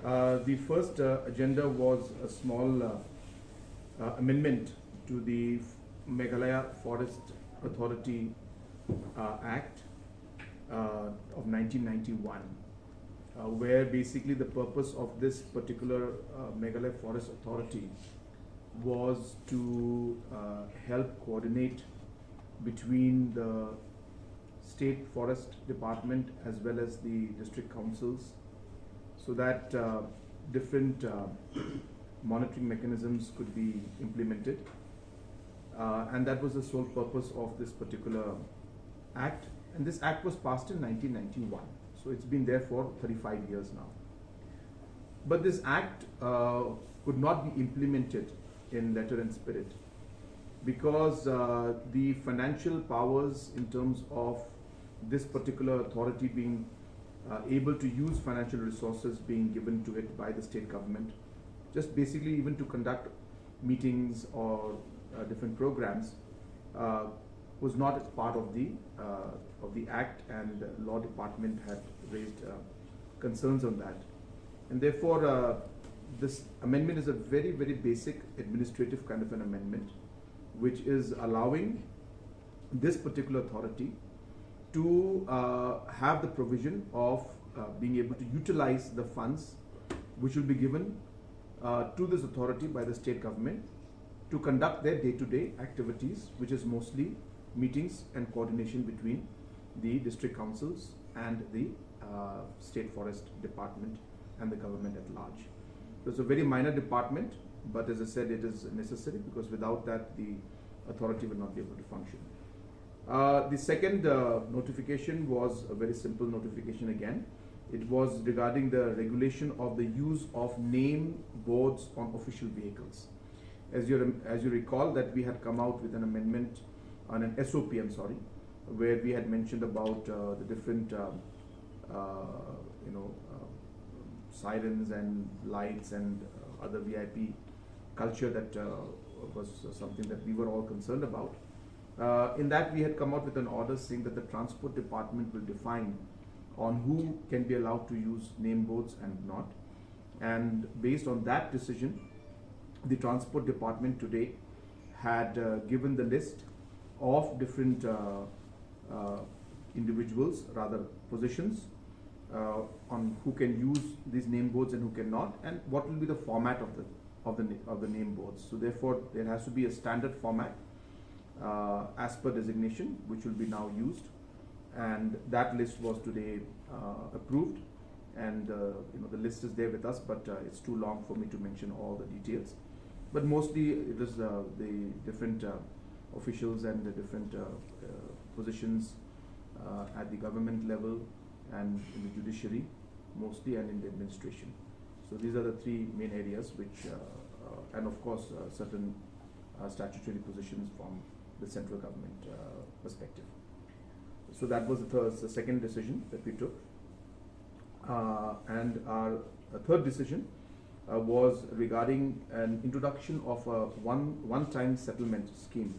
The first agenda was a small amendment to the Meghalaya Forest Authority Act of 1991, where basically the purpose of this particular Meghalaya Forest Authority was to help coordinate between the State Forest Department as well as the district councils, so that different monitoring mechanisms could be implemented. And that was the sole purpose of this particular act. And this act was passed in 1991. So it's been there for 35 years now. But this act could not be implemented in letter and spirit because the financial powers in terms of this particular authority being able to use financial resources being given to it by the state government, just basically even to conduct meetings or different programs, was not part of the act, and the law department had raised concerns on that. And therefore this amendment is a very, very basic administrative kind of an amendment, which is allowing this particular authority to have the provision of being able to utilize the funds which will be given to this authority by the state government to conduct their day-to-day activities, which is mostly meetings and coordination between the district councils and the state forest department and the government at large. So it's a very minor department, but as I said, it is necessary because without that the authority will not be able to function. The second notification was a very simple notification again. It was regarding the regulation of the use of name boards on official vehicles. As you recall that we had come out with an amendment on an SOP, where we had mentioned about the different sirens and lights and other VIP culture that was something that we were all concerned about. In that we had come out with an order saying that the transport department will define on who can be allowed to use name boards and not. And based on that decision, the transport department today had given the list of different individuals, rather positions, on who can use these name boards and who cannot, and what will be the format of the name boards. So therefore there has to be a standard format as per designation, which will be now used, and that list was today approved, and the list is there with us, but it's too long for me to mention all the details. But mostly it is the different officials and the different positions at the government level and in the judiciary mostly, and in the administration. So these are the three main areas which and of course certain statutory positions from the central government perspective. So that was the second decision that we took. And our third decision was regarding an introduction of a one-time settlement scheme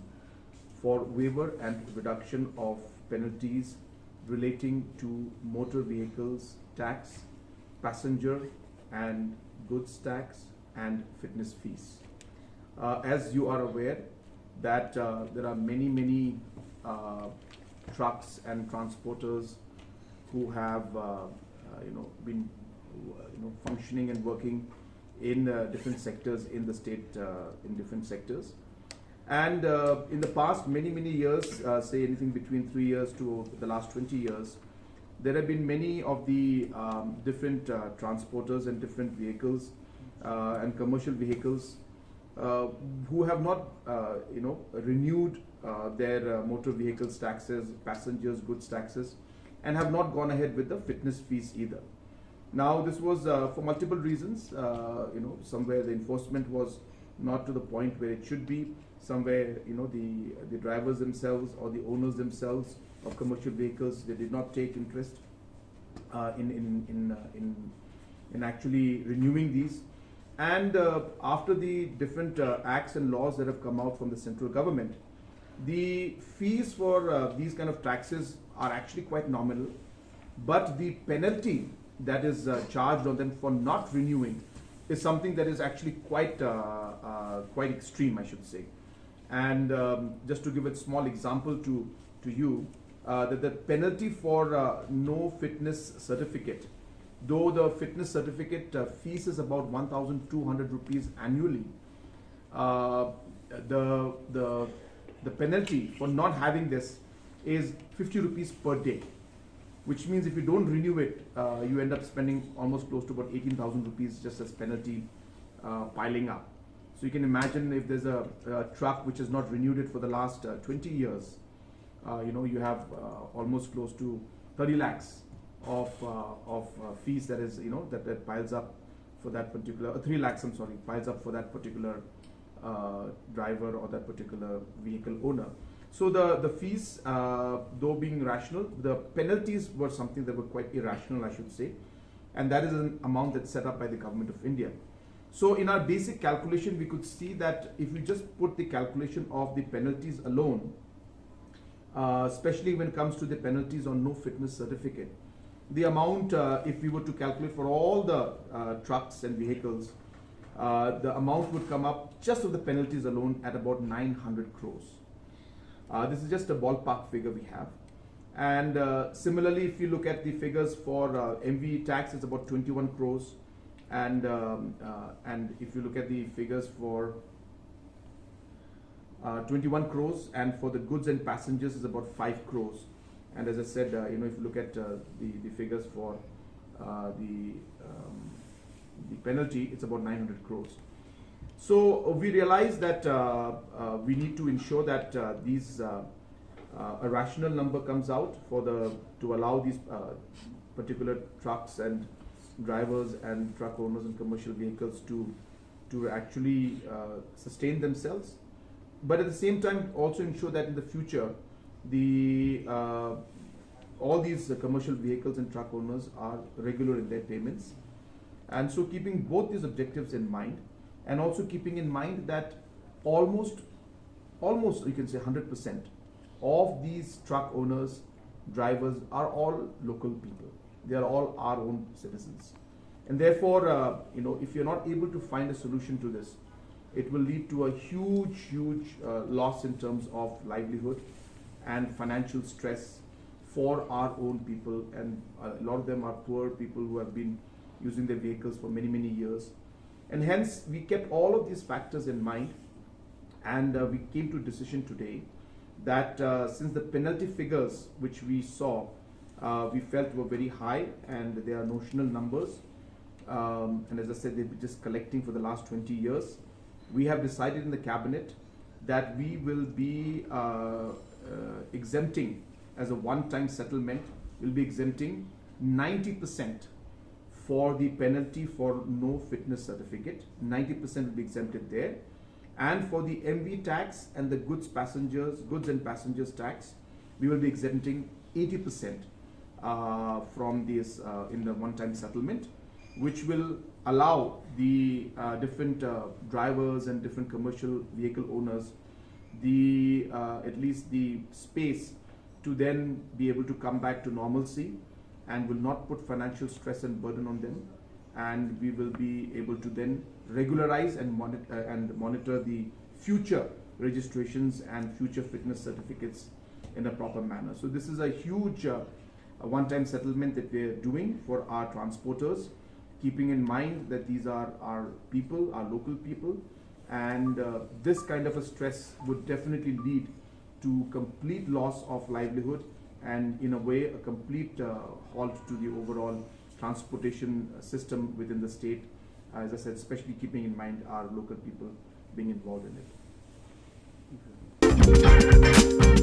for waiver and reduction of penalties relating to motor vehicles tax, passenger and goods tax, and fitness fees. As you are aware that there are many trucks and transporters who have been functioning and working in different sectors in the state, in different sectors. And in the past many years, say anything between 3 years to the last 20 years, there have been many of the different transporters and different vehicles and commercial vehicles who have not renewed their motor vehicles taxes, passengers goods taxes, and have not gone ahead with the fitness fees either. Now this was for multiple reasons. Somewhere the enforcement was not to the point where it should be. Somewhere the drivers themselves or the owners themselves of commercial vehicles, they did not take interest in actually renewing these. And after the different acts and laws that have come out from the central government, the fees for these kind of taxes are actually quite nominal, but the penalty that is charged on them for not renewing is something that is actually quite extreme, I should say. And just to give a small example to you, that the penalty for no fitness certificate, though the fitness certificate fees is about 1,200 rupees annually, the penalty for not having this is 50 rupees per day, which means if you don't renew it, you end up spending almost close to about 18,000 rupees just as penalty piling up. So you can imagine if there's a truck which has not renewed it for the last 20 years, you have almost close to 30 lakhs of fees that is, that piles up for that particular, 3 lakhs, I'm sorry, piles up for that particular driver or that particular vehicle owner. So the fees, though being rational, the penalties were something that were quite irrational, I should say, and that is an amount that's set up by the government of India. So in our basic calculation, we could see that if we just put the calculation of the penalties alone, especially when it comes to the penalties on no fitness certificate, the amount, if we were to calculate for all the trucks and vehicles, the amount would come up just of the penalties alone at about 900 crores. This is just a ballpark figure we have. And similarly, if you look at the figures for MV tax, it's about 21 crores. And if you look at the figures for 21 crores, and for the goods and passengers is about 5 crores. And as I said, if you look at the figures for the penalty, it's about 900 crores. So we realize that we need to ensure that a rational number comes out to allow these particular trucks and drivers and truck owners and commercial vehicles to actually sustain themselves, but at the same time also ensure that in the future all these commercial vehicles and truck owners are regular in their payments. And so keeping both these objectives in mind, and also keeping in mind that almost you can say 100% of these truck owners, drivers are all local people. They are all our own citizens. And therefore, if you're not able to find a solution to this, it will lead to a huge loss in terms of livelihood and financial stress for our own people. And a lot of them are poor people who have been using their vehicles for many years. And hence, we kept all of these factors in mind, and we came to a decision today that since the penalty figures which we saw, we felt were very high and they are notional numbers, and as I said, they've been just collecting for the last 20 years. We have decided in the cabinet that we will be exempting, as a one-time settlement, we'll be exempting 90% for the penalty for no fitness certificate. 90% will be exempted there. And for the MV tax and the goods and passengers tax, we will be exempting 80% from this in the one-time settlement, which will allow the different drivers and different commercial vehicle owners at least the space to then be able to come back to normalcy, and will not put financial stress and burden on them. And we will be able to then regularize and monitor the future registrations and future fitness certificates in a proper manner. So this is a huge one-time settlement that we're doing for our transporters, keeping in mind that these are our people, our local people, and this kind of a stress would definitely lead to complete loss of livelihood, and in a way a complete halt to the overall transportation system within the state, as I said, especially keeping in mind our local people being involved in it.